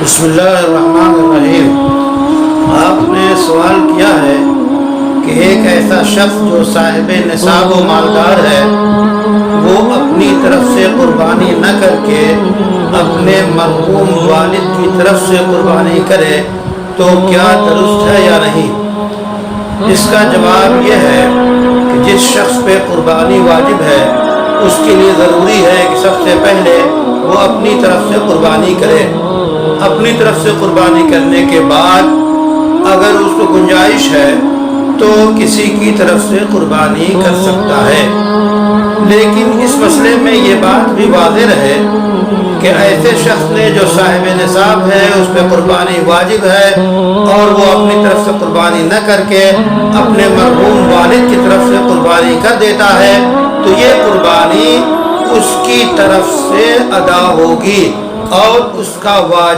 بسم اللہ الرحمن الرحیم۔ آپ نے سوال کیا ہے کہ ایک ایسا شخص جو صاحب نصاب و مالدار ہے وہ اپنی طرف سے قربانی نہ کر کے اپنے مرحوم والد کی طرف سے قربانی کرے تو کیا درست ہے یا نہیں؟ اس کا جواب یہ ہے کہ جس شخص پہ قربانی واجب ہے اس کے لیے ضروری ہے کہ سب سے پہلے وہ اپنی طرف سے قربانی کرے۔ اپنی طرف سے قربانی کرنے کے بعد اگر اس کو گنجائش ہے تو کسی کی طرف سے قربانی کر سکتا ہے، لیکن اس مسئلے میں یہ بات بھی واضح رہے کہ ایسے شخص نے جو صاحب نصاب ہے اس پہ قربانی واجب ہے اور وہ اپنی طرف سے قربانی نہ کر کے اپنے مرحوم والد کی طرف سے قربانی کر دیتا ہے تو یہ قربانی اس کی طرف سے ادا ہوگی اور اس کا واجب